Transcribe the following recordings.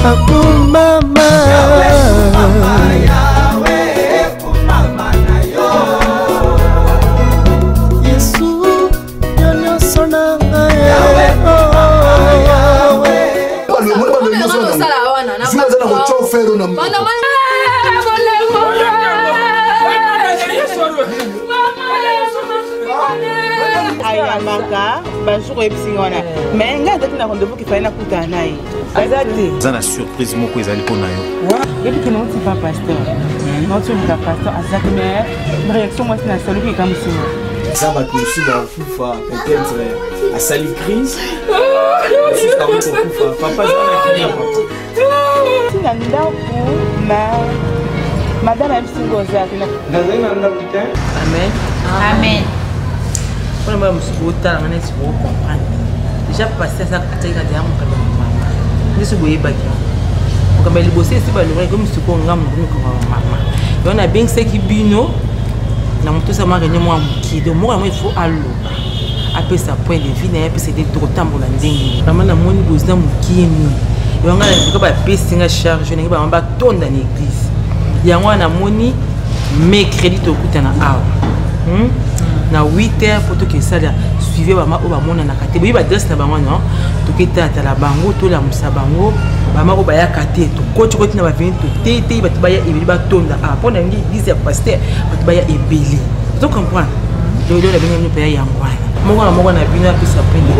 Mama Ayamaka, bonjour et psiona. Mais nga date na rendez-vous qui fallait na kutana yi. Azate. Ça na surprise moko ezali pona yo. Depuis que nous sommes pas pasteur. Nous sommes pas pasteur azate mais réaction moi c'est na salut qui comme ça. Ça va aussi dans Foufa peut-être à sali crise. Papa ça na madame Msingoza. Amen. Amen. On va me souhaiter la manette pour comprendre. Déjà passé ça à tailler à mon maman. Ne se voyez pas qui. On va le bosser c'est pas le vrai comme ce qu'on a mon maman. Et on a bien ce qui bino. Na moto ça m'a gagné moi qui de moi il faut allo. Après ça point de vie na puis c'était trop temps pour la ndenge. Maman na moni boza mukini. Et on a dit que pèse nga charge ne ba mba tonda na église. Ya moi na moni mercredi to kutana awa. Na 8h pour que ça suivez maman au bamona na kate boyi ba dress na bango non to keta ta la bango to la musa bango maman ko ba ya kate to coach ko tina ba vini to tete ba to ba ya ebeli ba tonda ah pour na ngi dise pasteur ba to ba ya ebeli tu comprends do la bini no pa ya ngwana moko na bino apesa pende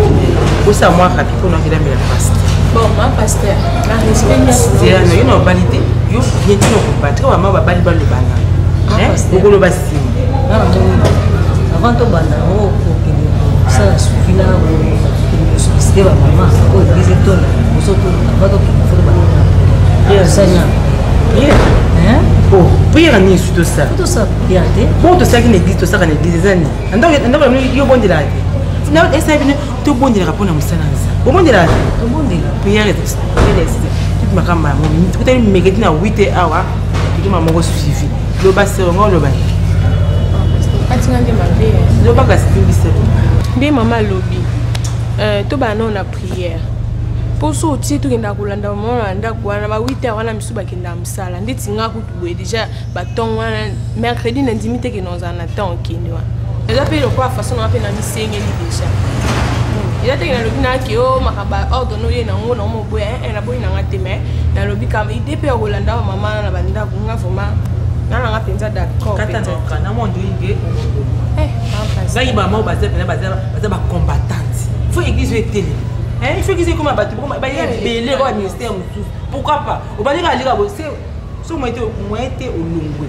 ko sa moi kapi ko na kila mbela pasteur bon ma pasteur la respect c'est no you know validé yo bien tu no ko battre maman ba bali ba le bana ko lo ba si avant de banda oh ça suffit là c'était ma maman oh ils étaient là nous sommes avant de faire banda ça nya hein oh pire ni tout ça bien bon tout ça qui n'existe tout ça qui n'existe ani ando yo bon de la non essa bien tout bon de la rapport na musana ça bon de la pire tout makamba mo tout tellement megeti na 8 hours tout maman ko suivi lo ba serongo lo ba bien maman lobby to bana on a prière pour sortir tout kenda kolanda mama nda kwana ba 8h wana misuba kenda msala ndeti nga kutu déjà baton wana mercredi na ndimite ke nous en attend kindi wa déjà pe le quoi façon on appelle na misengeli déjà il a te na lobby na ki o makaba ordre no ye na ngo na mo boya na boyi na ngate mais na lobby kam ide pe kolanda mama na banda kunga vraiment na nga penza d'accord peut-être na monde inge ça y va mo baza ba combattante faut église télé hein il faut qu'ils comme battu ba y belé au ministère pourquoi pas au ba lika lika c'est so mo été olongwe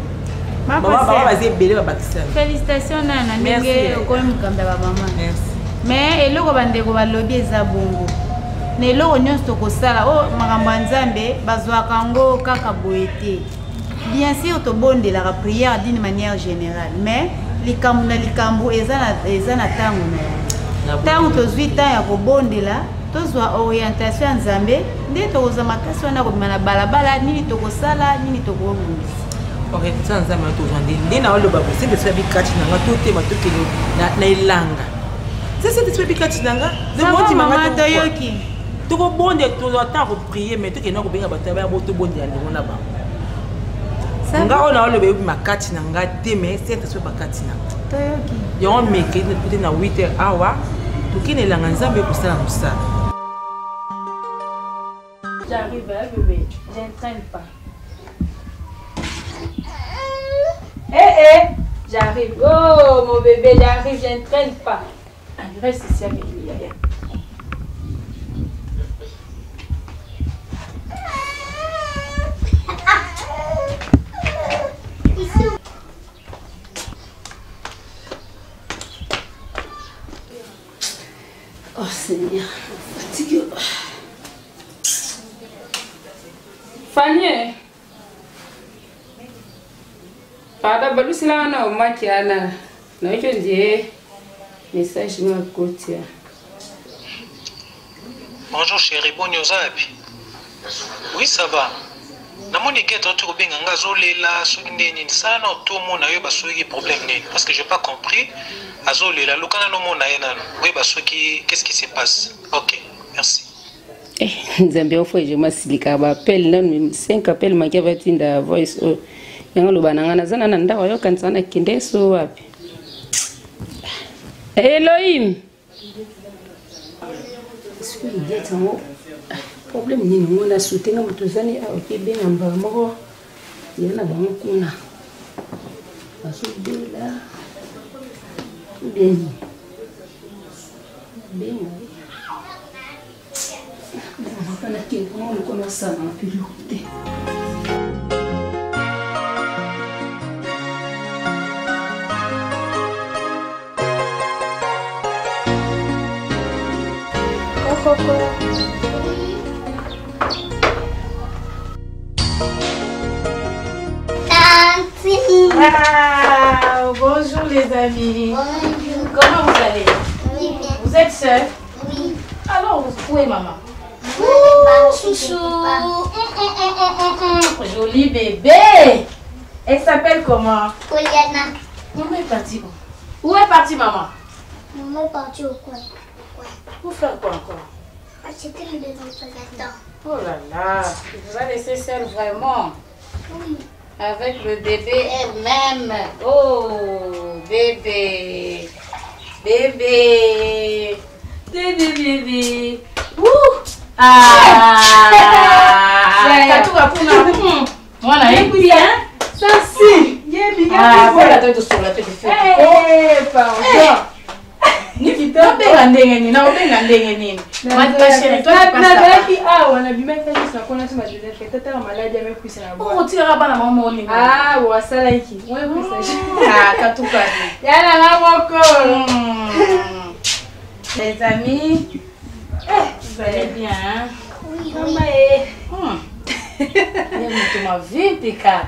ma ba ba belé ba bakisa félicitations na ndenge ko mukamba ba maman merci mais eloko bandeko ba lobby eza bongo na eloko nyonso ko sala o makambo nzambe bazwaka ngo kaka boete. Bien sûr, tu bonnes de la prière d'une manière générale, mais les cambo et na tango to 8 ans ya ko bonde la to zwa orientation en Zambie nde to za makasi na ko mana balabala nini to ko sala nini to ko ngisi orientation en Zambie to zande nde na lo ba c'est de faire bikati na to te ma to kelo na ilanga c'est de faire bikati na nga de moti manga to yoki to ko bonde to temps ko prier mais to ke na ko benga bataba bo to bonde ya ndimo na ba nga ona ole be makati na nga te mais c'est so bakati na toyoki yo meke peut na 8h awa to kine la nzambe ko sala musa. J'arrive bébé, j'entraîne pas. J'arrive. Oh mon bébé, j'arrive, j'entraîne pas. Reste ici avec lui, Yaya. Oh Seigneur, fatigué. Fanny, pada balu sila na o makiana na hicho ndiye message na kotia. Bonjour chérie, bon news api. Oui ça va. Namoni geto tu kobenga ngazo lela soki ndeni sana otomo na yo basoki problème nini parce que j'ai pas compris azo lela lukana no mona yena oui basoki qu'est-ce qui se passe. OK, merci. nzambe ofo je masilika ba appel nan 5 appel makava tinda voice yango lobana ngana zana na ndawa yo kansana kindeso wapi Elohim Sui geta mo problem ni ngona sutenga mutuzani okibenga mbamo yana bango kuna basubela bien Kana que como lo conocemos pilote. Wow, bonjour les amis. Bonjour. Comment vous allez? Oui, bien. Vous êtes seul? Oui. Alors, où est maman? Chouchou. Joli bébé. Elle s'appelle comment? Poliana. Maman est partie où? Où est partie maman? Maman est partie au coin. Pour faire quoi encore? Acheter le désinfectant. Oh là là, il vous a laissé seul vraiment. Oui. Avec le bébé elle-même. Oh, bébé. Bébé. Bébé. Ouh. Ah. Katu kapuna. Mwana écoutez hein? Ça si. Yebi. Ah, voilà toi tu sur la tête de Eh, pardon. Ni kitoko benga ndenge nini? Na benga ndenge nini? Ma chérie, toi tu passes. On a bien fait ça qu'on a tout ma deuxième fête. T'as la maladie avec puis c'est la boîte. Oh, tu iras pas na maman ni. Ah, wa sala iki. Ouais, puis ça. Ah, katu kazi. Yala na moko. Les amis, vous allez bien, hein? Oui, Maman Bien, tu m'as vu, tes caca.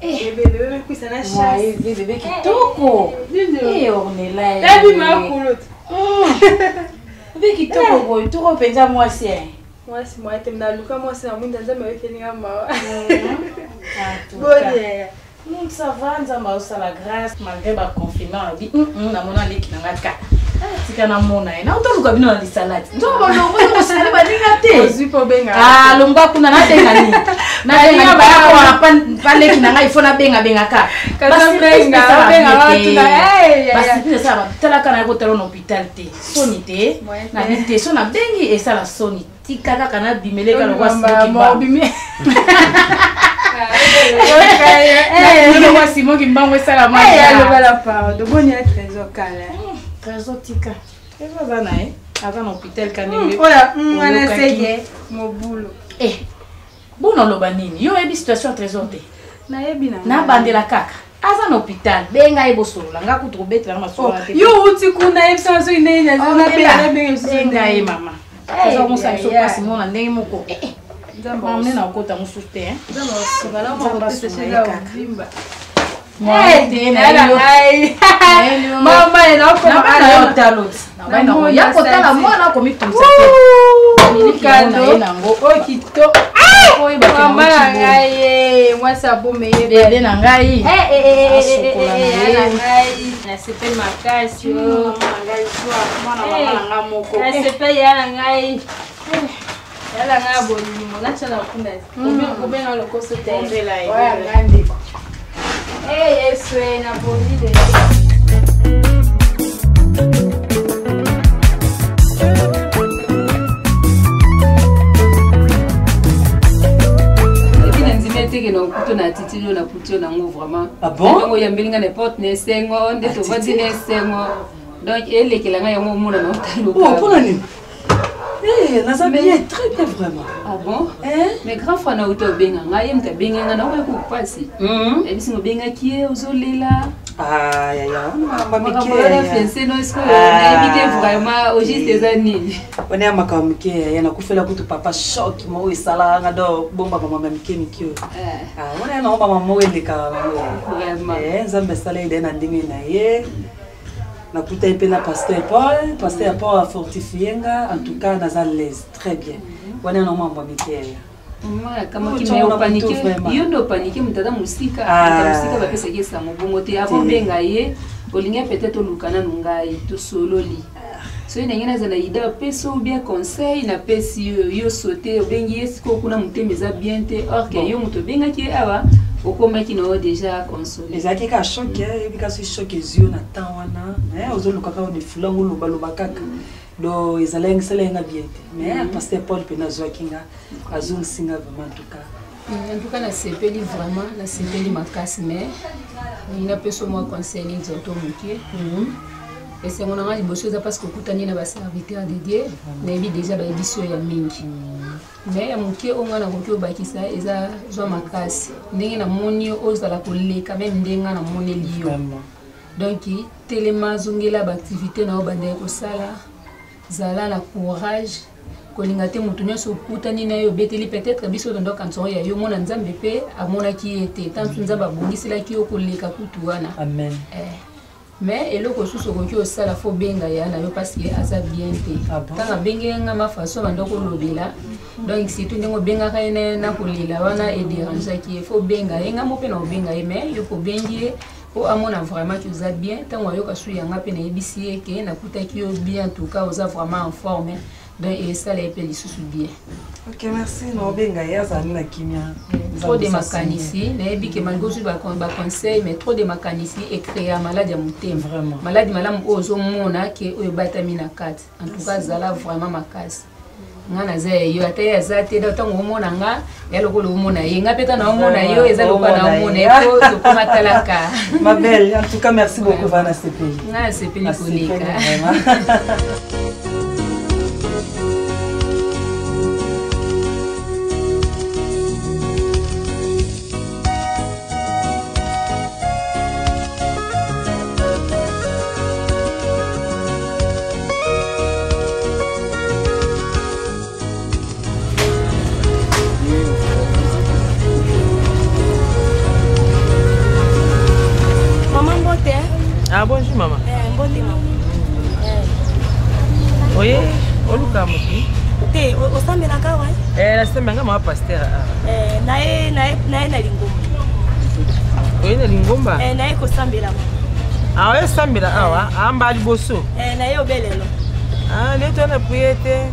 bébé puis ça na Moi, chasse. bébé qui toko. Et on est là. T'as vu ma coulotte? Bébé qui toko, boy. Tu repens moi, c'est. Moi c'est moi t'aime na luka moi c'est amunda nzambe wetelinga mawa. Bonne. Donc ça va, nous avons aussi la grâce malgré le confinement. On dit, on a mon allé qui n'a pas de cas. C'est qu'un amour. Na on t'a vu dans les salades. Donc on va se faire des gâteaux. Ozu po benga. Ah, lomba kuna na tenga ni. Na tenga ba ko pa le kina ngai fona benga ka. Kaza benga benga tuna. Basi pisa ça va. Tala kana ko telo na hôpital te. Sonité. Na bité so na bengi et ça la soni. Tika kaka na bimele ka lo kwa mo bimé. Le moi Simon qui m'a envoyé ça la main. Le bala pardon. Bonne trésor kala. Trésor tika. Trésor za na avant l'hôpital kanenge. Voilà, on a essayé mon boulot. Eh. Bon on loba nini? Yo ebi situation trésor te. Na yebi na. Na bandela kaka. Aza na hôpital. Benga ebosola nga ku trobetela na masola te. Yo uti kuna ebisa so ine nya na benga benga e mama. Trésor mo sa so pasi mo na ndenge moko. Maman na okota mo suste hein. Zama sibala mo ko tese la vimba. Mama ina ko na talot. Na na ya ko tala mwana ko mitumisa te. Ni kando na ngo o kito. Oi ba mama ngai moi ça beau meilleur bébé na ngai. Na sepe makasi yo ngai soa mwana mama nga moko. Na sepe ya ngai. Yala nga boni mo na chala kunda. Ko benga lokoso te. Oya ngandi. Yesu na boni de. Que non couteau na titilo na couteau na ngo vraiment. Ah bon? Donc il y a belinga n'importe ne sengo nde to vandi ne sengo. Donc elle qui la nga yango mona na talo. Oh, pour nani? Eh, na bien très bien vraiment. Ah bon? Mais grand frère na uto benga nga yem ta benga nga na ko pasi. Et bisingo benga ki ozolela. Ah ya ya, mama mike. Fiancé no est-ce que éviter vraiment au juste des années. On est à makamike ya na kufela kutu papa choc mo isala nga do bomba mama mike mike. Ah, on est na mama mo eleka vraiment. Nzambe sala ide na ndingi na ye. Na kuta ipe na pasteur Paul a fortifié nga en tout cas dans à l'aise très bien. On est na mama mike ya. Mama kama kimeo panique yo ndo panique mutata musika ba pesa kesa mobongo te avant benga ye olinga peut-être olukana nungai to sololi soki ndenge nazala ida opesi ou bien conseil napesi yo sauté obengi ye sikoyo kuna motema eza bien te or ke yo moto obengaki ye awa okomaki na yo déjà console ezalaki ka choc eyebi kasi choc ezio na temps wana ozolukaka onefulango olobaloba kaka do ezala ngisala yenga bien te mais pasteur Paul mpena azwaki nga azongisinga vraiment en tout cas nasepeli vraiment nasepeli makasi mais napesa mwa conseil nzoto mokie esengo na nga liboso eza parce que okutani na baserviteur de Dieu nayebi déjà bayebi sio ya mingi mais ya mokie oyo nga nakoki obakisa eza zwa makasi ndenge namoni ozala koleka meme ndenge nga namoneli yo donc telema zongela baactivité na yo bandeke kosala zala na courage kolinga te moto nyonso okutani na yo obeteli peut-être biso tondo kanzoro ya yo mona nzambe mpe amonaki ye te tantu nzambe abongiselaki yo koleka kutu wana amen mais eloko susu okoki osala fo benga ya na yo parce que aza bien te ntango abengeli nga mafaso bando kolobela donc surtout ndenge obengaka ye na kolela wana ederangeaki ye fo benga ye nga mo mpe na obenga ye mais yo kobengi ye po amona vraiment que oza bien ntango ayoka su yanga mpe nayebisi ye ke nakutaki yo bien en tout cas oza vraiment en forme donc esala ye mpe lisusu bien. Ok, merci. Nobenga ya zani na kimia. Trop de makanisi, nayebi ke malgré tout ba conseil mais trop de makanisi et créer maladie ya motema. Vraiment. Maladie malamu ozo mona ke oyo batami na kati. En tout cas zala vraiment makasi. Ngana za yo ata ya za te da tango mona nga ya lokolo mona ye nga peta na mona yo eza lokolo na mona ko to koma talaka. Ma belle, en tout cas merci beaucoup Vana Sepeli. Na Sepeli koleka. Ah bonjour maman. Bonjour. Oui, oluka muki. Te osambela kawa? La sembanga ma pasteur. Nae na lingomba. Oui na lingomba. Nae ko sambela. Ah ouais sambela awa amba liboso. Nae obelelo. Ah le tona priete.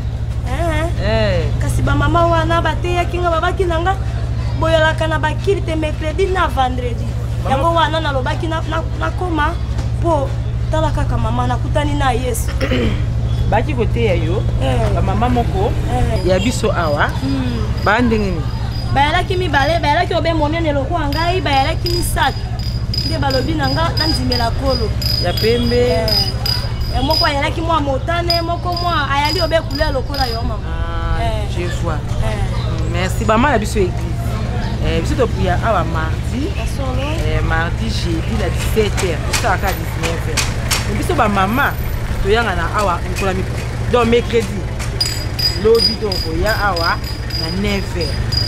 Kasi ba mama wana bate yakinga babaki nanga boyola kana bakiri te mercredi na vendredi. Yango wana na lobaki na koma po tala kaka mama nakutani na Yesu. Baki kote ya yo ba mama moko ya biso awa ba ndengeni bayalaki mibale bayalaki obe monene lokwa ngai bayalaki misatu nde balobi nanga nanzimela kolo ya pembe moko ayalaki mwa motane moko mwa ayali obe couleur lokola yo mama. Je vois. Merci mama ya biso église. Biso to priya awa mardi. Mardi jeudi la 17h jusqu'à 19h. Biso ba mama to yanga na awa nkola mi donc mercredi lobby donc ya awa na 9h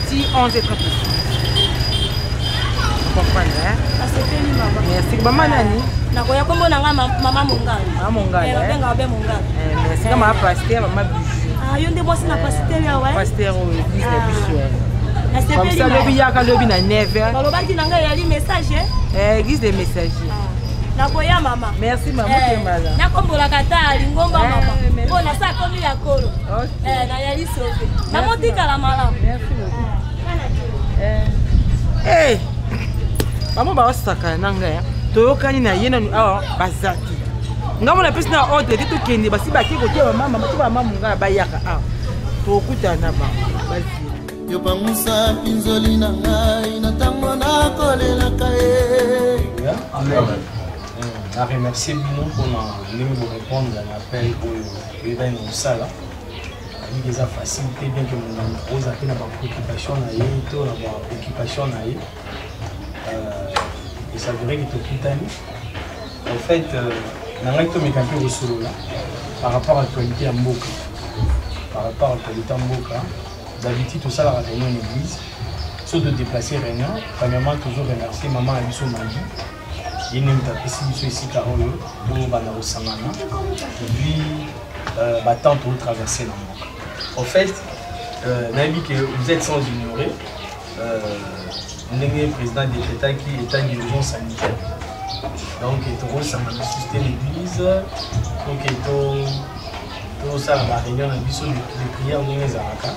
ti 11h30. Comprendre merci mama nani nakoya kombo nanga mama mongali benga obe mongali merci kama pasteur mama bijou yo nde bosi na pasteur ya wa pasteur église la bijou comme ça lobby yaka lobby na 9h balobaki nanga yali message église des messagers nakoya mama merci maman kemala nakombola kata lingomba mama po na sa komi ya kolo na yali sauvé namotika la malamu merci beaucoup maman ba osaka nanga ya toyokani na ye nanu awa bazaki ngambo na pesi na ordre te tokende basi baki kote ba mama to ba mama nga bayaka awa tokutana ba basi yo bangusa pinzoli na ngai na tango na kolelaka ye. Je remercie Bino pour nous répondre à l'appel pour les bains au sala. Il y a des facilités bien que nous pose à peine avoir préoccupation naïe, tout avoir préoccupation naïe. Et ça veut dire que tout en fait, nous avons tout mécanisme au solo là par rapport à l'actualité à Mboka. Par rapport à l'actualité à Mboka, d'habitude tout ça la réunion en église, sauf de déplacer réunion. Premièrement toujours remercier maman Abisso Magi. Il y a une ici Carole pour Banaro Samana et puis tant pour traverser la Mboka. En fait, Nabi que vous êtes sans ignorer, le président de l'État qui est en urgence sanitaire. Donc, il faut susciter l'église, donc il faut tout ça la réunion na biso de prière ndenge ezalaka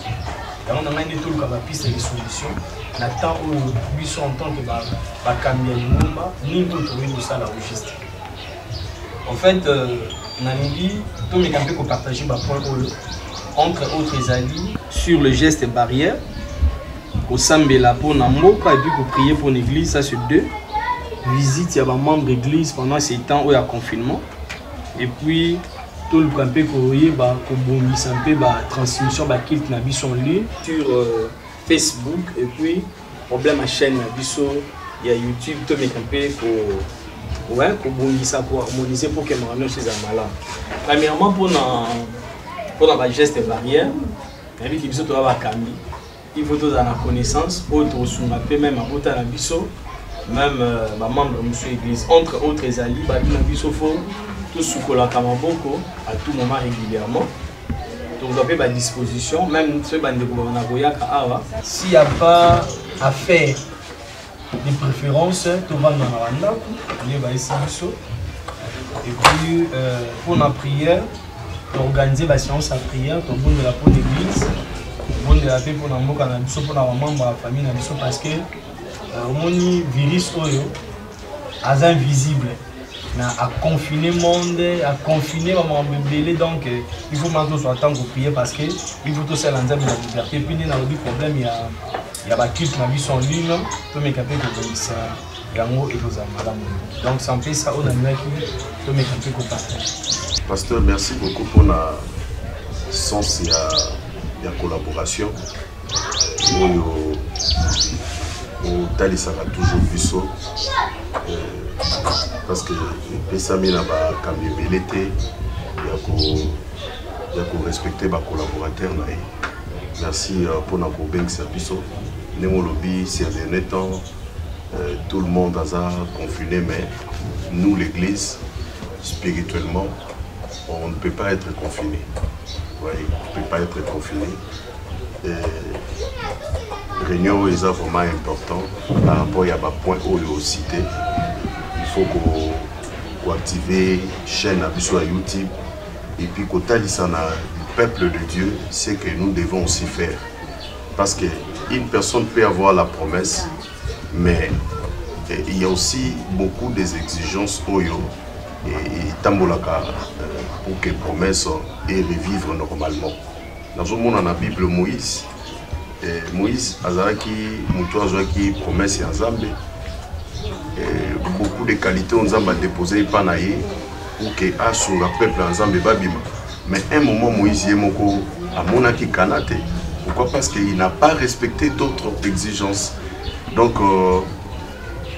yango na ngai nde toluka piste de solution na temps oyo biso en tant que bakambi ya lingomba nini oyo tokoki kosala au juste. En fait nalingi tomeka mpe kopartage bapoint oyo entre autres ezali sur le geste barrière kosambela mpona mboka et puis koprier pour l'église, ça c'est 2. Visite ya bamembre d'église pendant ces temps oyo ya confinement et puis toluka mpe koyeba kobongisa mpe batransmission bakilte na biso en ligne sur Facebook et puis problème à chaîne na biso ya YouTube tomeka mpe kobongisa koharmoniser pour que makambo nyonso eza malamu. Premièrement mpona bageste barrière nayebiki biso toya bakambi il faut tozala na connaissance oyo tokosunga mpe même abota na biso même bamembre mosusu église entre autres ezali babi na biso fo tosukolaka maboko à tout moment régulièrement tozwa mpe badisposition même soki bandeko na koyaka awa s'il y a pas à faire de préférence tovanda na bandako nde bayesi biso et puis pour la prière organiser la séance à prière tobondela mpo l'église tobondela mpe mpona mboka na biso mpona bamembre ya famille na biso parce que omoni virus oyo aza invisible na aconfine monde aconfine bamakambo ebele donc il faut maintenant tozwa temps koprier parce que il faut tosala nzambe na liberté puis nde nalobi problème ya bakilte na biso en ligne tomeka mpe kobongisa yango ekozala malamu donc sans mpe ça oyo nalinaki tomeka mpe kopartage. Pasteur, merci beaucoup pour la sens et la collaboration. Au Tali ça va toujours plus parce que les Pessamé n'a pas cambié l'été. Il y a qu'on respecter les collaborateurs. Merci pour notre bien service. Nous lobby ces derniers temps, tout le monde a confiné, mais nous l'église spirituellement. On ne peut pas être confiné. Ouais, on ne peut pas être confiné. Réunion est vraiment important par rapport à un point où il cité. Il faut qu'on active la chaîne à YouTube et puis qu'on talisse le peuple de Dieu, c'est que nous devons aussi faire. Parce qu'une personne peut avoir la promesse, mais il y a aussi beaucoup des exigences oyo et tambolaka pour que promesse et revivre normalement. Dans le monde, dans la Bible, Moïse azalaki mutu azwaki promesse ya Nzambe beaucoup de qualités Nzambe a déposé pa na ye pour que asunga peuple Nzambe babima. Mais un moment Moïse yemoko amonaki kanate. Pourquoi? Parce qu'il n'a pas respecté d'autres exigences. Donc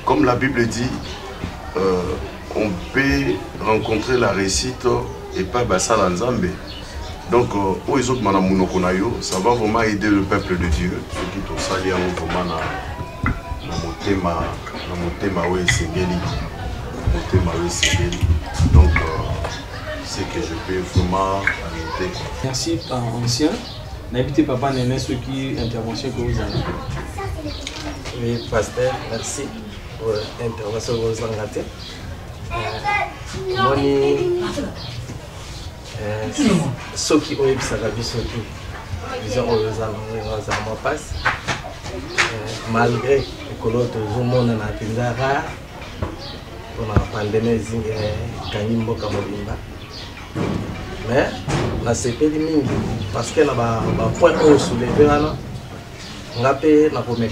comme la Bible dit, on peut rencontrer la réussite et pas Basala Nzambe. Donc, ça va vraiment aider le peuple de Dieu. Ceux qui ont sali vraiment donc, c'est que je peux vraiment arrêter. Merci, par ancien. N'habitez papa Néné, ceux qui intervention que vous avez. Oui, pasteur, merci pour l'intervention que vous avez ratée. Ceux qui ont eu sa vie surtout, ils ont eu ma passe. Malgré que l'autre monde n'a pas rare, on a pandémie Kanimbo Kamobimba. Mais la CP parce que là point où soulever là, on a payé la première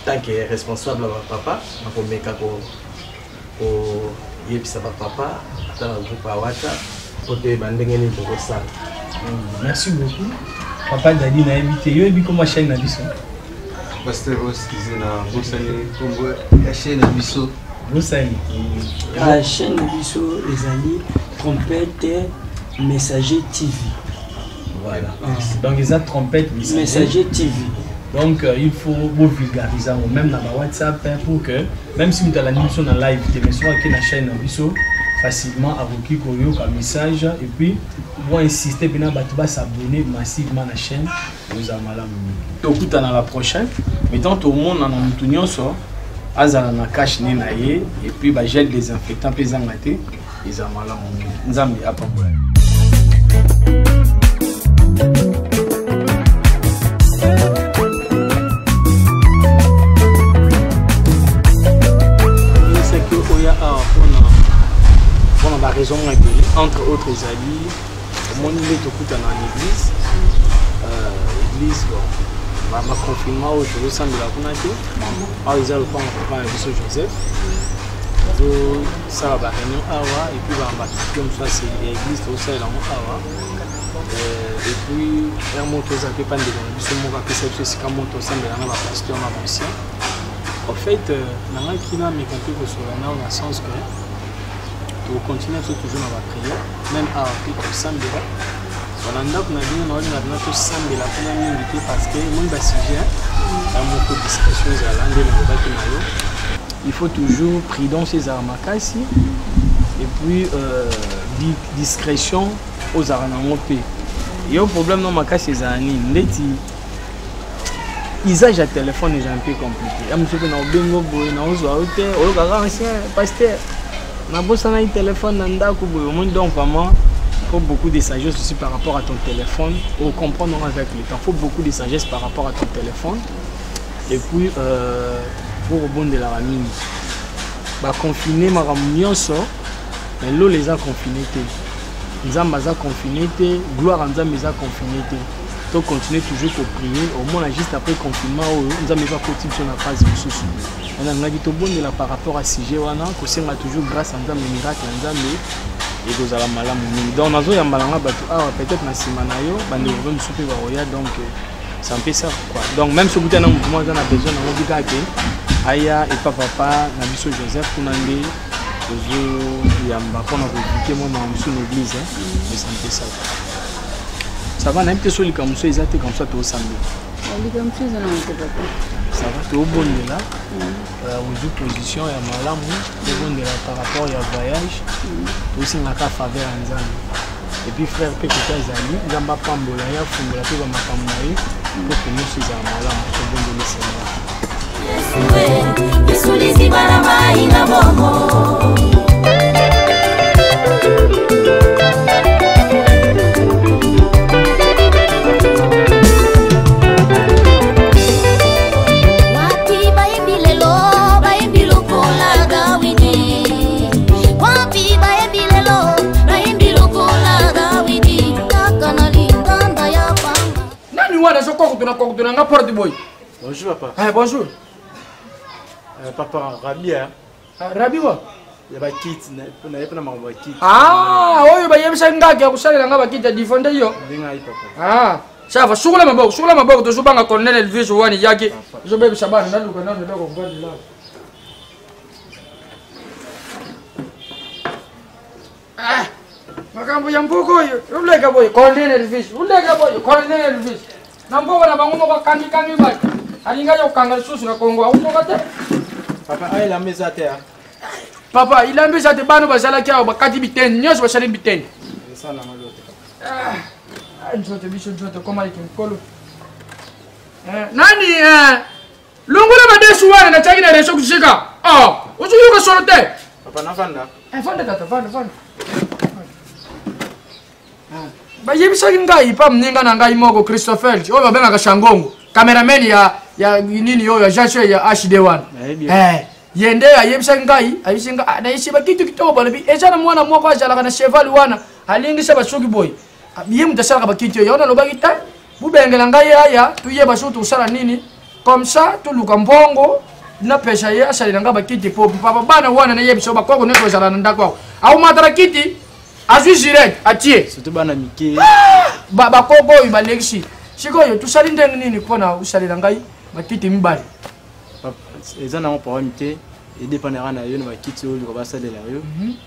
tant que responsable papa, la première pour yebisa papa dans le groupe WhatsApp. Merci beaucoup. Papa Dadi n'a invité. Yo ebi comment chaîne na biso. Pasteur Oskize na Bosani Congo la chaîne na biso. Bosani. La chaîne na biso ezali Trompette Messager TV. Voilà. Donc ils ont Trompette Messager TV. Donc il faut vous vulgariser même dans WhatsApp pour que même si vous avez la émission en live, mais soit que la chaîne na biso facilement avec un message et puis vous insister bien à s'abonner massivement à la chaîne. Vous allez tout dans la prochaine. Mais tant tout le monde en a un so azala na cache ni na ye et puis ba gel désinfectant pesant maté ils ont mal à mon nzambi à pas. raisons entre autres les alliés au monde il est au coup dans l'église église bon ma confinement au jour samedi la kunate ah ils ont pas papa Biso Joseph donc ça va réunion awa et puis va comme ça c'est l'église tout ça là awa et puis un moto ça peut pas de Biso mo ka pesa c'est comme moto ça mais là va pasteur na ancien en fait nanga kina me compter que sur là dans le sens que tu continuer toujours dans la prière même à puis comme ça mais on a tout semble la première minute parce que mon sujet a beaucoup de discussions à l'angle il faut toujours prudence ces armes et puis discrétion aux armes il y a un problème dans ma casse ces années l'usage de téléphone est un peu compliqué monsieur que na bengo boy na ozo auté o ka ancien pasteur na bossa na téléphone na ndako boy au monde donc vraiment faut beaucoup de sagesse aussi par rapport à ton téléphone pour comprendre avec le temps. Il faut beaucoup de sagesse par rapport à ton téléphone et puis pour rebondir la mine bah confiner ma réunion sort mais l'eau les a confinés les âmes a confiné gloire en âme les a confiné donc continuer toujours pour prier au moins juste après confinement nous avons pas possible sur la phase de sous on a dit tout bon de la par rapport à sujet wana que c'est toujours grâce en âme les miracles en âme et vous allez mal donc nazo ya malanga batu peut-être na simana yo bande vous me souper baroya donc ça me fait ça quoi donc même ce goûter na mouvement on a besoin na mobika ke aya et papa na Biso Joseph kunande ozo yamba pona ko vite moi na monsieur l'église mais ça me fait ça ça va n'importe sur les comme ça exact comme ça tout samedi les comme ça na on papa ça va tout bon là aux positions ya malamu tout bon là par rapport à voyage aussi na ka faveur nzambe et puis frère pe ko tazali nzamba pambola ya fungola pe ba makambo na ye pour que nous ces malamu tout bon de Seigneur Yesu lisi barama ina momo Bonjour papa. Ah bonjour. Papa Rabi hein. Rabi wa? Ya ba kit na yepa na mambo kit. Ah, oyo ba yebisa ngaki akusalela ngaba kit ya difonde yo. Ndinga papa. Ah, sawa sugula maboko to subanga Colonel Elvis wani yake. Zo bebe sabana naluka nalo ndoko ngani la. Ah. Makambo ya mbuko yo. Ulega boy Colonel Elvis. Ulega boy Colonel Elvis. Nambo na bango ko kangi ba. Alinga yo kanga susu na Kongo au ngate. Papa ai la mesa terre. Papa, il a mis à des bano basala kia ba kati biten, nyos basala biten. Ça na malote. Ah, njote bisho njote koma ikimkolo. Nani lungula madesu wana na chagi na resho kushika. Ah, uzuyu ka sorote. Papa na fanda. Fanda tata, fanda. Ba yebisa ngai pa mninga na ngai moko Christopher. Oyo babenga ka Shangongo. Cameraman ya nini yo ya Jasho ya HD1. Yende ayebisa ngai ayisinga na isiba kitu kitobo balebi ezana mwana mwako ajala kana cheval wana alingisa basuki boy biye mutasala ka kitu yo na lobakita bubengela ngai aya tuye basutu usala nini comme ça tuluka mbongo na pesa ye asali nga bakiti po papa bana wana na yebisa bakoko neto ezala ndako au matara kiti azwi direct atie surtout bana mike bakoko ibalexi sikoyo tusali ndenge nini pona usali ngai bakiti mibali ezana mo problème te et dépendera na yo na bakiti yo ko basalela yo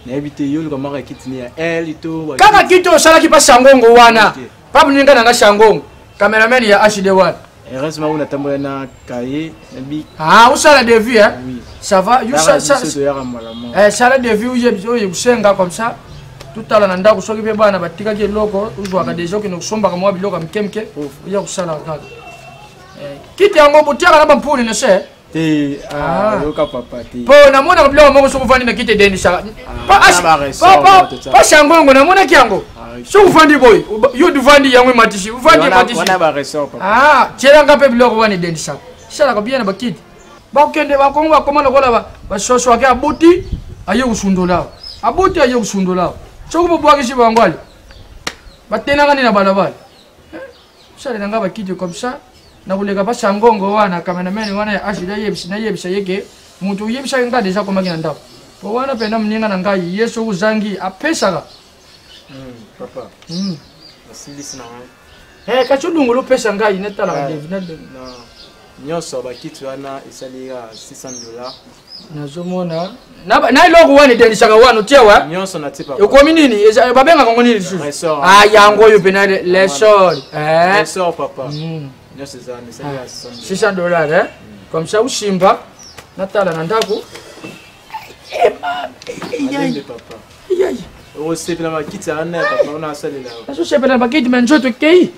na ebite yo ko maka kiti ni ya L to kaka kito sala ki pa Shangongo wana pa mninga na Shangongo cameraman ya HD1 heureusement on atambola na kaye na bi usala de vie oui ça va you ça sala de vie uye kusenga comme ça tout à l'heure nanda kusoki pe bana batika ke loko uzwa ka dejo ke no kusomba ka mwa biloko mkemke uya kusala kaka kiti yango butiaka na bampuni na se yoka papa te po namona ko bilo moko sokufandi na kite deni sala pa Shangongo namona kiango sokufandi boy yo duvandi yango matishi ufandi matishi wana ba resort papa chela ngape bilo wani deni sala ko bien ba kite ba kende ba kongo ba komana kola ba soso ake abuti aye usundola abuti aye usundola Choko bois que je vais en Guadeloupe. Batena na balabala. Ça les ngaba kiti comme ça. Na kulega pas sangongo wana cameraman wana ashida yebisa yeke. Mutu yebisa nga déjà comme ngina ndako. Po wana pena mninga na ngai Yesu uzangi apesaka. Papa. Asili Kachulungu lo pesa ngai netala David. Nyonso bakiti wana esaliga $600. Nazomona na iloko wani delisaka wano tiewa nyonso na tipa yokomi nini babenga kongo nini susu yango yo pena lesol lesol papa nyonso za misali $600 comme ça ushimba natala na ndako papa o sepela bakiti ana papa ona asalela aso sepela bakiti manjoto kei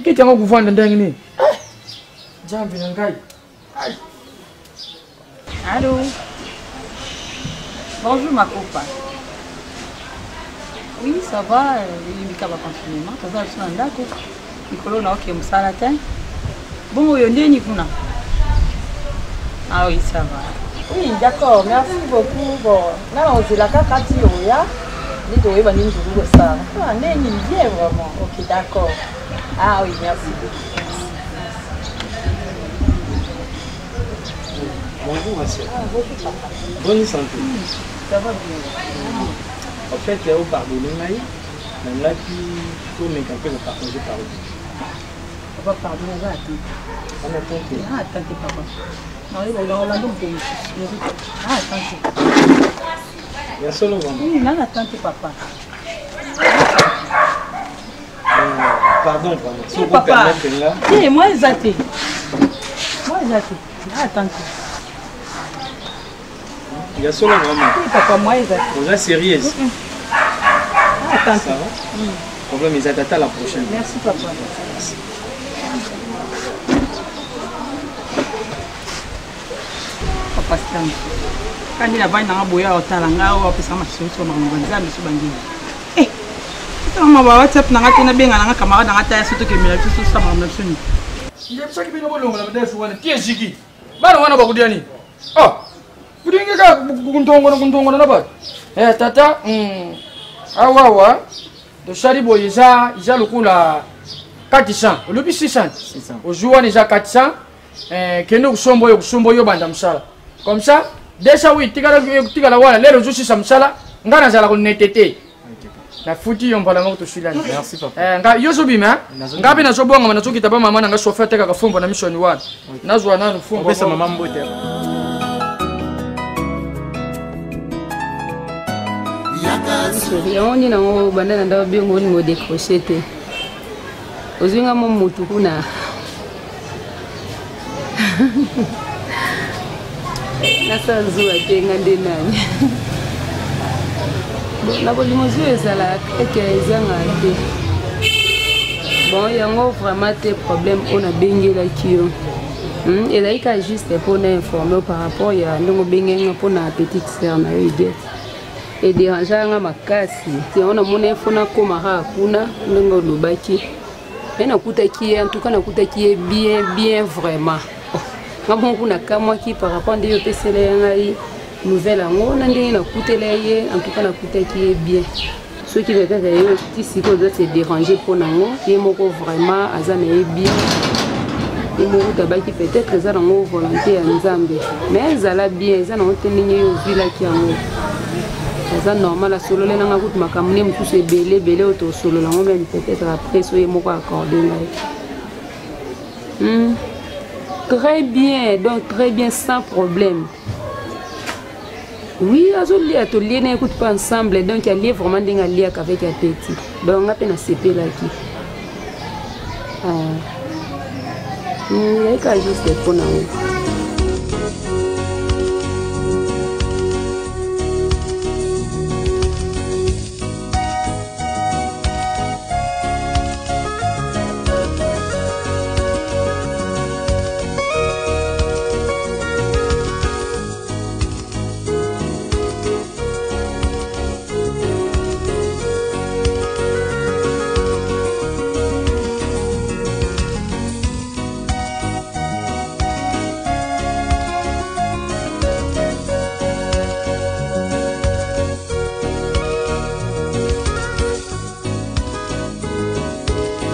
kiti yango kuvanda ndangi ni jambi na ngai Allô. Bonjour ma copain. Oui, ça va. Il y a un confinement. Ça va, je suis d'accord. Nicolas, on a ok, Moussalatin. Bon, il y a un kuna. Ah oui, ça va. Oui, d'accord. Merci beaucoup. Bon, là, on dit la cacati, on y a. Ni de venir nous dire ça. Ah, n'est bien vraiment. Ok, d'accord. Ah oui, merci beaucoup. Bonjour, monsieur. Ah, bonjour, papa. Bonne santé. Ça va bien. En fait, au pardonner, mais là, qui faut me camper le partager par vous. On va pardonner, on va attendre. On attend. Ah, attendez, papa. Non, il va y avoir ah, attendez. Il y a solo vraiment. Oui, non, attendez, papa. Pardon, vraiment. Si vous papa. permettez là. Oui, moi, Zati. Moi, Zati. Ah, attendez. Il y a solo vraiment. Oui, papa, moi, Zati. On est sérieux. Ah, attendez. Ça va? Problème, ils attendent à la prochaine. Merci, papa. Merci. Papa, c'est quand il a pas un boya au talanga ou à pesama sur son manganza, monsieur Bangui. Eh, c'est un WhatsApp n'a pas bien un camarade dans la taille surtout que me l'a tout ça m'a sonné. Il y a ça qui vient au long la def wana tie jigi. Bana wana bakudiani. Oh. Kudinga kuntongo na ba. Tata awawa de sharibo iza lukula 400. Olubi 600. Ojuwa ni za 400. Kendo kusombo yo banda msala. Comme ça, déjà oui, tigala wala lelo zo sisa msala ngana zala kunetete. La futi yon bala ngoto shilani. Merci papa. Nga yoso bima ngapi na sobonga na soki taba mama nga chauffeur teka ka fombo na mission wana. Nazwa na fombo. Pesa mama mbote. Yaoni na ngo banda na bingo ni mo décrocher. Ozinga mo mutu kuna. Nasa zuwa tenga ndenani. Na bolimozo ezala eke ezanga te. Bon, yango vraiment te problème on a bengela kio. Et là il juste pour informer par rapport ya ndongo bengenga pour na petite sœur na yo et déranger nga makasi. Ti on a mona fona komara kuna ndongo lobaki. Mais na kutaki en tout cas na kutaki bien vraiment. Ngabon kuna kama ki par rapport à des PCL ngai nouvelle ngo na ndenge na kutela ye en tout cas na kutaki bien. Ceux qui veulent d'ailleurs ici ko doit se déranger pour nango et moko vraiment azana ye bien. Et moko tabaki peut-être za nango volonté ya Nzambe. Mais ezala bien za nango teninye yo vila ki yango. Ça normal à solo les nango kuti makamune mutu se belé auto solo nango même peut-être après so ye moko accorder ngai. Très bien, donc très bien, sans problème. Oui, les liens n'écoutent pas ensemble, donc il y a vraiment des liens avec un petit. Donc on a peine à CP là qui. Il y a juste pour nous.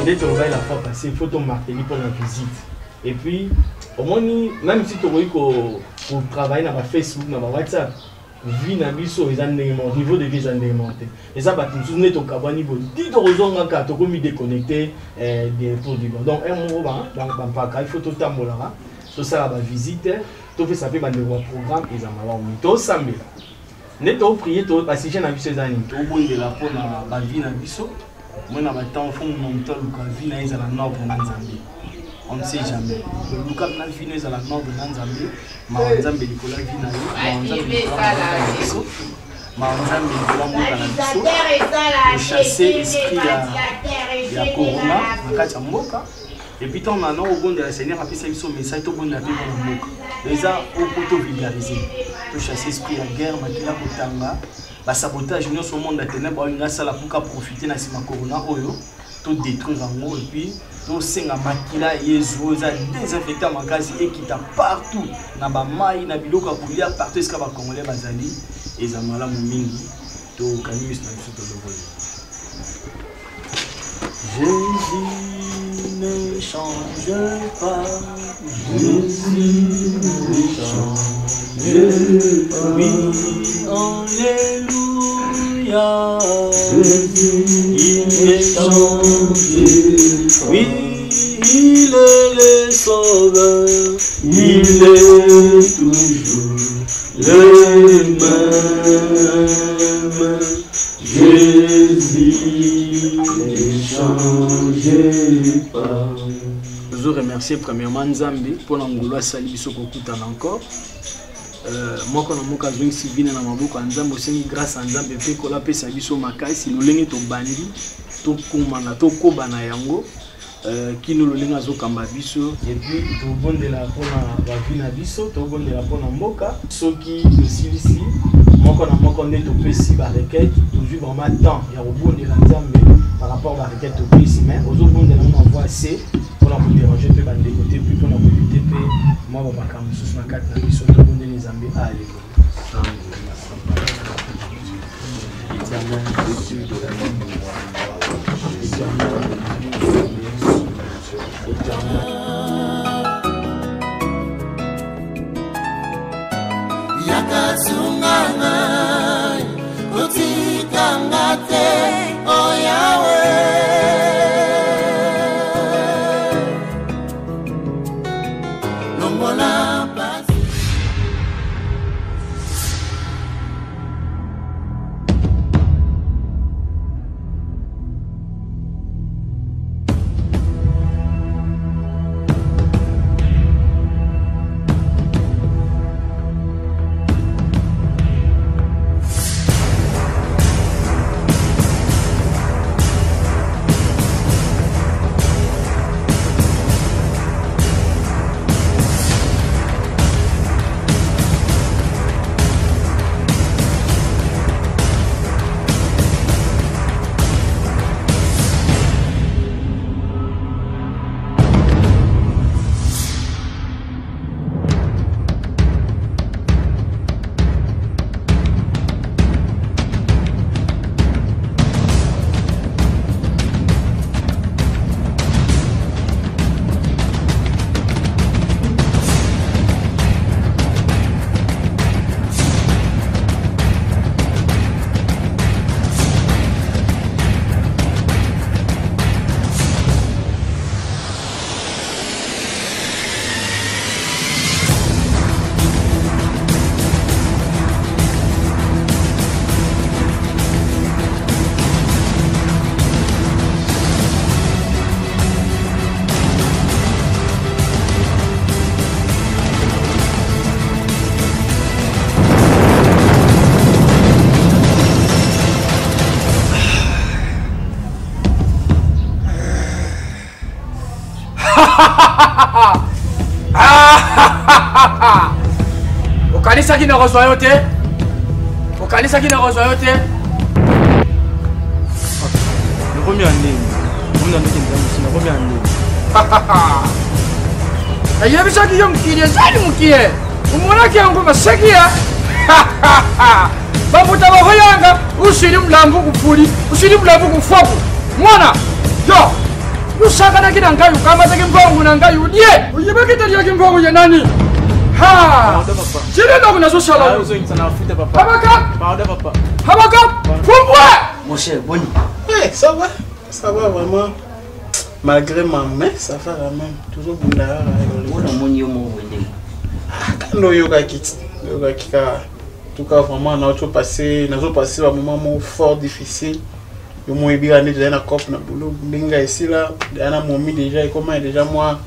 dès que la fois passée, il faut te marteler pour la visite. Et puis, au moins, même si tu vois qu'on travaille dans Facebook, dans WhatsApp, vie na biso ils ont niveau de vie ils ont et ça va tout net au cabane niveau 10 raisons quand tu comme déconnecté des produits donc un moment donc pas il faut tout tambola tout ça va visiter tout fait ça fait bande programme ils ont malheur tout samedi net au prier tout parce que j'ai na biso les années tout bon de la pour na vie na biso moi na ba temps fond mon temps le vie na ils la nord na Zambie on ne sait jamais le Lucas na vie na la nord na Zambie Nzambe likola vina chasser esprit ya corona na kati ya mboka et puis tant maintenant au bon de la Seigneur a fait ça biso message to bon la vie pour mboka déjà au poto vulgariser to chasser esprit ya guerre makila kotanga ba sabotage nous au monde la ténèbre nga sala pour profiter na sima corona oyo to détruire en gros et puis tout senga makila yezu za désinfecter makasi et qui t'a partout na ba mai na biloko ya kolia partout est-ce que ba congolais bazali ezamala mingi to kanimis na biso to lobo Jésus ne change pas Jésus ne change pas oui alléluia Jésus il ne change oui il est le sauveur il est toujours le même Jésus ne change pas. Je veux remercier premièrement Nzambe pour l'angolo sali biso kokutana encore. Moi quand on m'a dit si bien na maboko Nzambe aussi grâce à Nzambe pe kola pesa biso makasi lolenge to bandi to kumana to kobana yango qui nous lolinga zo kamba biso et puis to bondela pona ba vina biso to bondela pona mboka soki aussi ici moi quand on est au PC ba requête toujours vraiment temps ya robondela Nzambe par rapport à la requête au PC mais aux autres bondela on envoie assez pour la déranger pe ba de côté puis pour la éviter pe moi ba kam sous na carte na biso to bondela Nzambe allez Yakasungana utikangate oh Yahweh Longola basi Okanisa kina rozwa yote Okanisa kina rozwa yote Nakomi andeni Muna ndike nzamisi nakomi andeni Ayebisa ki yomkiye zani mukiye Umona ki yangu masekiye Babuta bahoyanga usiri mlambu kupuli usiri mlambu kufoku Mwana yo Usaka na kina ngai kama za kimpongo na ngai udie. Uyibeke tadi kimpongo ya nani? Ha! Jile ndo kuna social. Habaka. Habaka. Fumbwe. Mon cher, Bonnie. Ça va vraiment. Malgré ma main, ça va la même. Toujours bundara. On a mon yo mon wende. Quand yoga kit, yoga kika. En tout cas vraiment on a passé un moment fort difficile. Yo mo ebira ne déjà na cop na boulot binga ici là, na momi déjà et comment déjà moi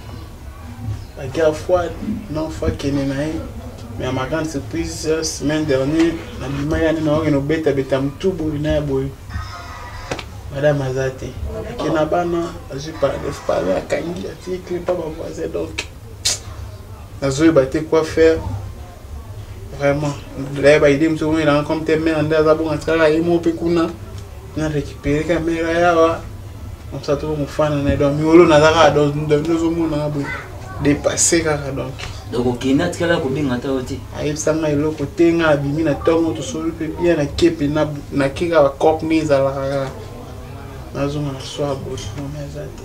la guerre froide non fa kenenae. Mais à ma grande surprise, la semaine dernière, na bimaya ni na no beta mtubu na boy. Madame Azate, qui n'a pas non, je parle à Kangi, qui n'est pas ma voisine donc. Je vais quoi faire. Vraiment. Là, il dit que je vais comme tes mains, je vais récupérer la caméra. On s'est trouvé mon fan, on est dans le dépassé. Donc, ok, n'a pas de problème. Il s'en a eu côté, il a mis la tombe, tout seul, bien, la képe, na kika wa cop mise à la. Nazuma soir boss non mais azate.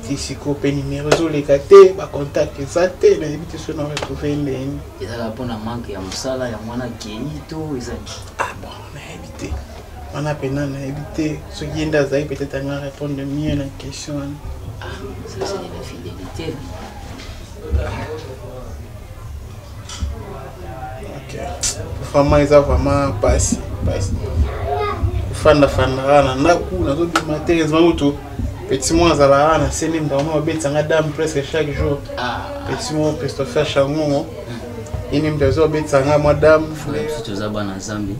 Si si copain numéro les kate ba contact azate na éviter ce non retrouver ndeni. Ezala pona manque ya musala ya mwana Kenny to ezali. Ah bon, on a évité. On a peine à éviter ce qui est d'ailleurs peut-être à répondre mieux à la question. Ah, ça c'est de la fidélité. OK. Vraiment ils ont vraiment passé. Fanda na ndaku na zo du matin zwanguto petit moi zala na seni ndamo betanga dame presque chaque jour. Petit moi Christopher Changongo ini mbezo betanga madame surtout za bana Zambie.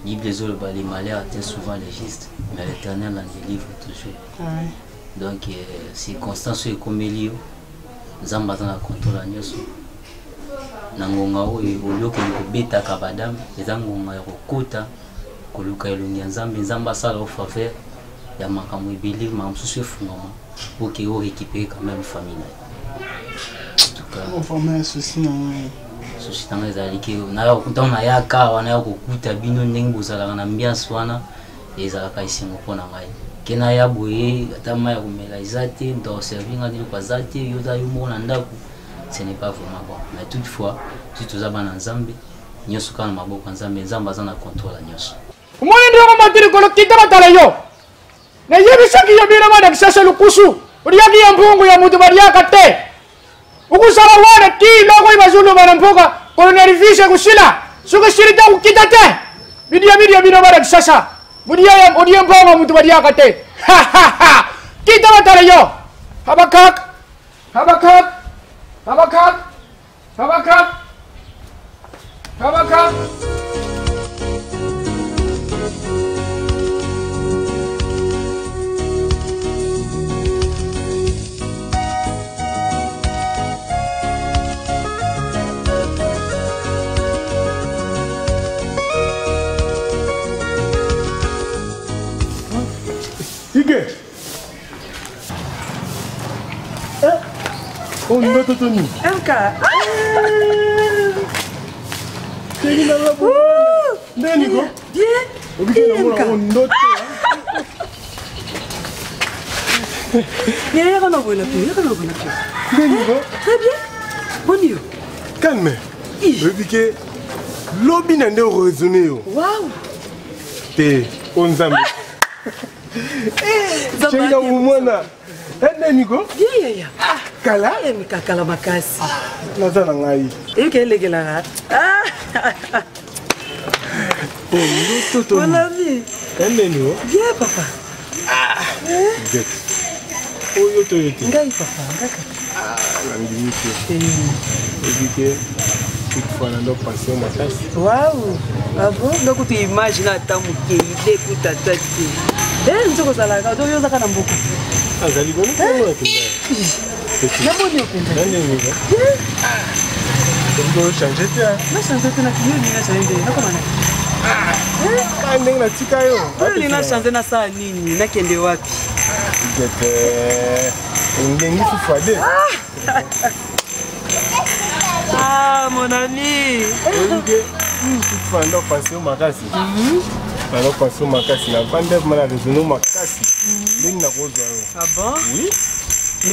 Bible zo ba les malheurs atteint souvent les justes mais l'Éternel en délivre toujours. Donc circonstances et comme Elio Zamba za na contrôle nyoso. Nangonga oyo ko beta ka badam ezangonga ya kokota koluka elongi nzambe nzamba sala au faveur ya makambo ebeli mamsusu efungama pour que récupérer quand même famille. En tout cas on forme un souci non souci tanga ezali ke na ya kuta na ya ka wana ya kokuta bino ndenge bozala na ambiance wana ezala ka isingo pona ngai kena ya boye atama ya komela ezate ndo servir ngadi kwa zate yoza yumo na ndako ce n'est pas vraiment bon mais toutefois si tu as bana nzambe nyoso kana maboko nzambe nzamba za na contrôle nyoso. Umone ndio matiri kolo kitaba talayo. Na yebi saki yobira mada kisasa lukusu. Uriaki ya mbungu ya mutu bariaka te. Ukusala wana ti logo ibazulu bana mpoka kono nerifisha kusila. Suka shirita ukita te. Bidia bina mada kisasa. Udia mbungu mutu bariaka te. Ha ha ha. Kitaba talayo. Habakak. Ige. On doit te tenir. Elka. Kegi na la bo. Nani go? Bien. Obike na mona on dote. Y'a rien à voir là-dessus. Nani go? Très bien. Bonio. Calme. Obike lobi na nde raisonner yo. Wow. Te on zambe. Chenga umwana. Nani go? Bien. Kala? Kala makasi. Nazana ngai. Ekelegela. Mon ami. Bien papa. Get. Oyo to yete. Ngai papa, ngaka. Nandimiki. Ebike. Toutefois, on doit passer au matas. Waouh. Ah bon? Donc tu imagines à ta mouké, il écoute à ta tête. Eh, nous sommes là, donc nous avons beaucoup. Ah, ça lui donne quoi? La bonne opinion. On doit changer ça. Mais ça doit être la fille qui n'a changé. Ah, ndenge na tika yo. Wewe nina changé na saa nini? Na kende wapi? Ngete. Ndenge fufade. Ah, mon ami. Toutefois, on doit passer au matas. Alors penser makasi na vendre mala raisonner makasi. Ndenge na kozwa yo. Ah bon? Oui.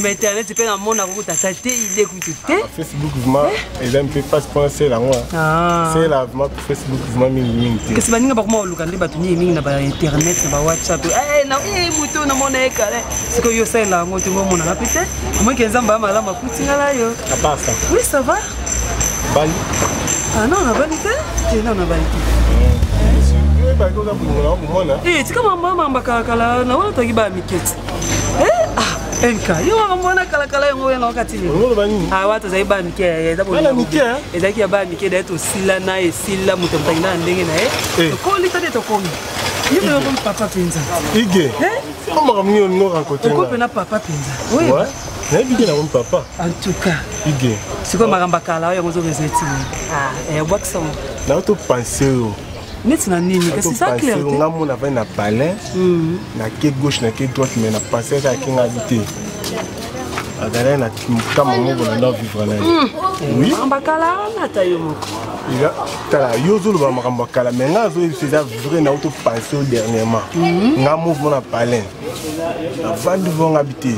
Mais internet pe na mona ko tata te il écoute te. Facebook vraiment et là me fait pas penser là moi. Ah. C'est là vraiment Facebook vraiment mingi. Qu'est-ce baninga ba ko luka ndi batu mingi na ba internet ba WhatsApp. Eh na muto na mona e kale. Siko yo sai la ngoti mo mona pete. Moi kenza mba mala makuti ngala yo. À part ça. Oui, ça va. Bali. Ah non, on a banité. Non, on a banité. Eh, tu comme maman mbakala na wana tokiba miketi. Enka, yo ngambona kala yango yana wakati ni. Ngolo bani. Ah watu zaiba miketi, zaiba bana miketi. Ezaki ya ba miketi da to sila na esila muto mtangina ndenge na ko lita de to komi. Ni me ko papa penza. Ige. On m'a ramené au nord à côté. Ko pe na papa penza. Oui. Ouais. Na bigi na mon papa. En tout cas. Ige. Siko magamba kala yango zo rezeti. Ah, boxon. Na auto penser. Maintenant, c'est ça clair. On a mon avait na palais, na quai gauche, na quai droite, mais na passé à qui habité. Adala na kama mo na vivre là. Oui. Ambakala na tayo moko. Il a tala yozo le ba makambakala, mais nga zo c'est ça vrai na auto penser dernièrement. Nga mouvement na palais. Na vendre vont habiter.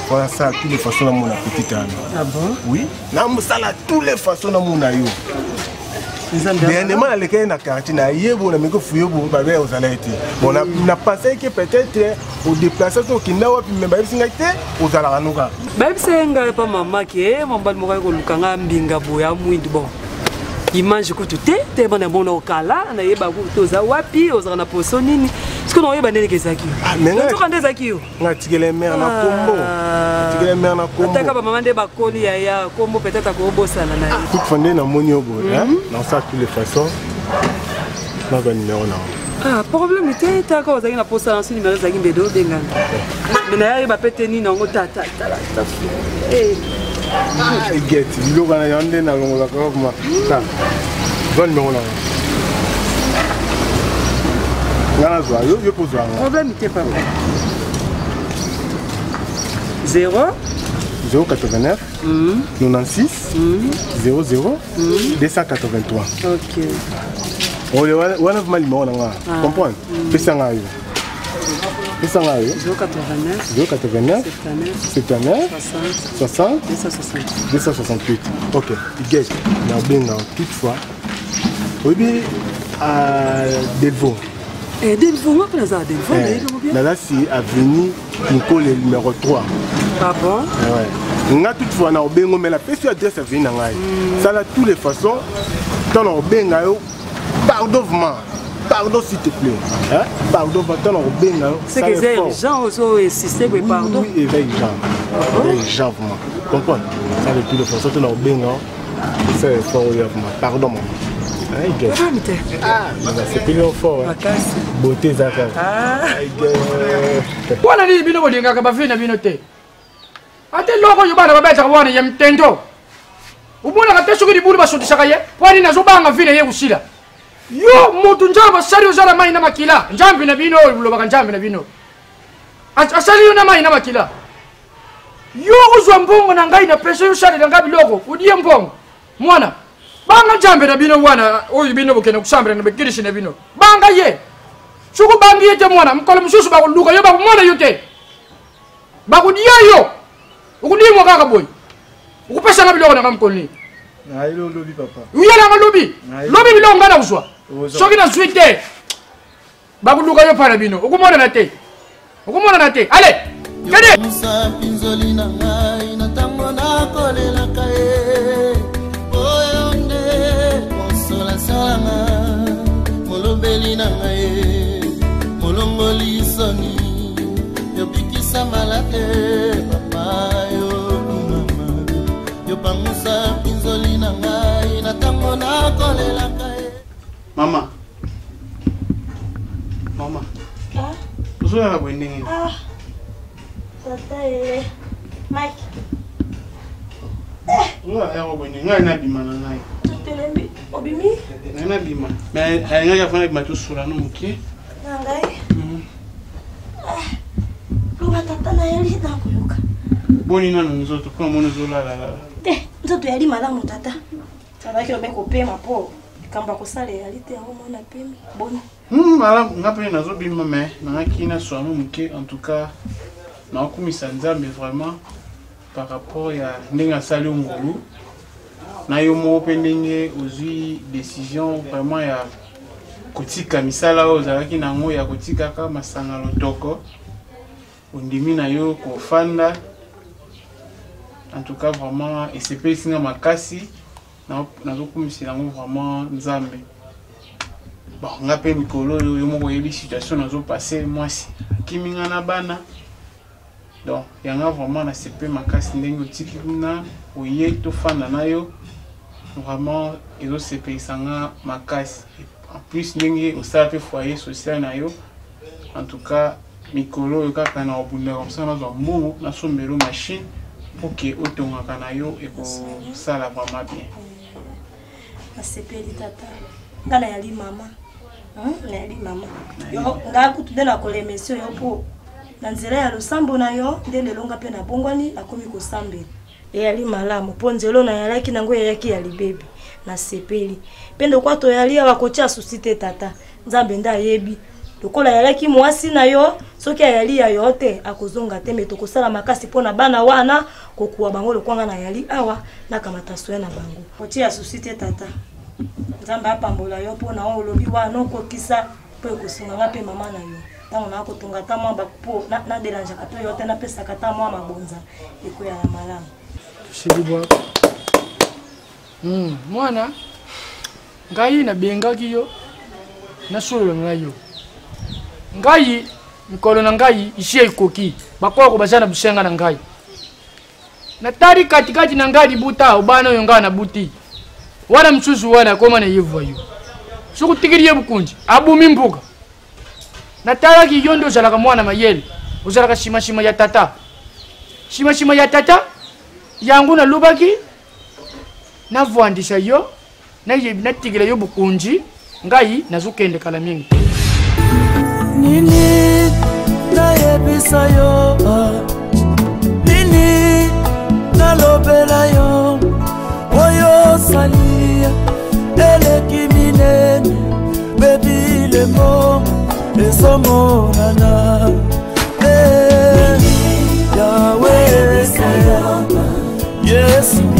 Voilà ça toutes les façons na mon petite âme. Ah bon? Oui. Na musala toutes les façons na mon ayo. Dernièrement, à l'école, na quartier, na yebo na meko fuyo bo ba be ozala été. Bon, na pensé que peut-être au déplacement qui na wapi memba bisinga été ozala ranuka. Même senga pas maman que mon bal moko ko lukanga mbinga boya mwindi bon. Image ko tuté te bana bona okala na yeba ko toza wapi ozala na poso nini. Est-ce que non yeba ndenge kezaki? Ah mais nga to kande zaki yo. Nga tikele mère na kombo. Tikele mère na kombo. Ataka ba maman de ba koli ya kombo peut-être ko bosana na. Tout fondé na moni obo, hein? Dans ça toutes les façons. Na ba numéro na. Ah, problème était ta ko zaki na posa na numéro zaki mbedo benga. Mais na yeba pété ni nango tata. Eh. Ah, get. Bilo kana yande na longola ko ma. Ça. Bon numéro là. Yo pose là. Problème n'était pas. 0 089 96 00 283. Ok. On le one of my limon là. Comprendre? Pesa nga yo. Pesa nga yo. 089 79 60 268. OK. Get. Na benga toutefois. Oui Delvaux. Delvaux, on a Delvaux. Là, c'est avenue Kinko, le numéro 3. Ah bon? Ouais. On a toutefois na obengo mais la personne adresse avenue nangai. Ça là toutes les façons. Dans obenga yo, pardon s'il te plaît. Hein? Pardon, dans obenga yo. C'est que les gens ont insisté que pardon. Oui, les gens vraiment. Comprends? Ça de toutes les façons dans obenga. C'est fort vraiment. Pardon maman. C'est plus fort. Beauté Zaka. Wana ni bino bolinga ka bafina bino te. Ate loko yo bana babeta wana ya mtendo. Ubona ka tesuki dibulu basotisa kaye. Wani nazo banga vile ye usila. Yo mutu njamba sari uzala mai na makila. Njambi na bino lobaka njambi na bino. Asali yo na mai na makila. Yo uzwa mbongo na ngai na pesa yo sari na ngabi loko. Udie mbongo. Mwana banga jambe na bino wana oyi bino bokena kusambira na bekirishi na bino banga ye suku bangi yete mwana mkola mususu bakuluka yo bakumona yote bakudia yo ukudimwa kaka boy ukupesa na biloko na kamkoni na ilo lobi papa uyela ngalobi lobi biloko ngana uswa soki na suite bakuluka yo pana bino ukumona na te ale kede musa pinzoli na ngai na tango na kolela kae molobeli na ngai molongoli soni yobikisa malate papa yo mama yopangusa pinzoli na ngai na tango na kolela ngai mama ozoyaka boye ndenge tata Mike ozoyaka boye ndenge ngai nabima na ngai Telembi, obimi? Nana bima. Mais elle a fait ma tout sur la nom qui. Nangai. Loba tata na yeli na kuyoka. Boni na nzoto kwa mono zola la. Nzoto yeli malamu tata. Tata ki omeko pe mapo. kamba kosala réalité yango mwana pemi boni mala ngape nazobima mais nangaki na soamo moke en tout cas naokumisa nzambe vraiment par rapport ya ndenge asali ngolu na yo moko mpe ndenge ozwi décision vraiment ya kotika misala oyo ozalaki nango ya kotikaka masanga lotoko ondimi na yo kofanda en tout cas vraiment esepesinga makasi nazokumisela yango vraiment nzambe bon nga mpe mikolo oyo yo moko oyebi situation nazopase mwasi akiminga na bana donc yanga vraiment nasepe makasi ndenge otiki kuna oye tofanda na yo vraiment ezosepelisa makasi en plus ndenge osala mpe foyer social na yo en tout cas mikolo oyo kaka na obunda comme ça nazwa mbongo nasombelo machine pour que otongaka na yo ekosala vraiment bien nasepeli tata nga nayali mama nayali mama yo nga kutu nde nakolemesio yo mpo na nzela ya losambo na yo nde lelo nga mpe nabongwani nakomi kosambela eyali malamu mpo nzelo nayalaki nango eyaki ya libebi nasepeli mpe ndokwa toyali awa kotia susi te tata nzambe nde ayebi lokola yalaki mwasi na yo soki ayali ya yo te akozonga te me tokosala makasi mpo na bana wana kokuwa bango lokwanga na yali awa nakamata soya na bango kotia susi te tata nzambe apambola yo mpo na olobi wana okokisa mpo ekosunganga mpe mama na yo ntango nakotonga ta mwa bapo naderanjaka mpe yo te napesaka ta mwa mabonza ekoya na malamu shibibwa mwana ngai nabengaki yo nasolola na yo ngai mikolo na ngai isi ekoki bakoko bazana busenga na ngai natari katikati na ngai libuta obana oyo ngai nabuti wana msusu wana koma na yevwa yo sukutikiriye bukunji abumi mbuga natalaki yo ndio ozalaka mwana mayele ozalaka shimashima ya tata shimashima ya tata yangu nalubaki navwandisa yo natigila yo bukunji ngai nazukendekala mingi nini nayebisa yo nini nalobela yo oyo salia eleki minene bebilemo ezomonana yawe yesu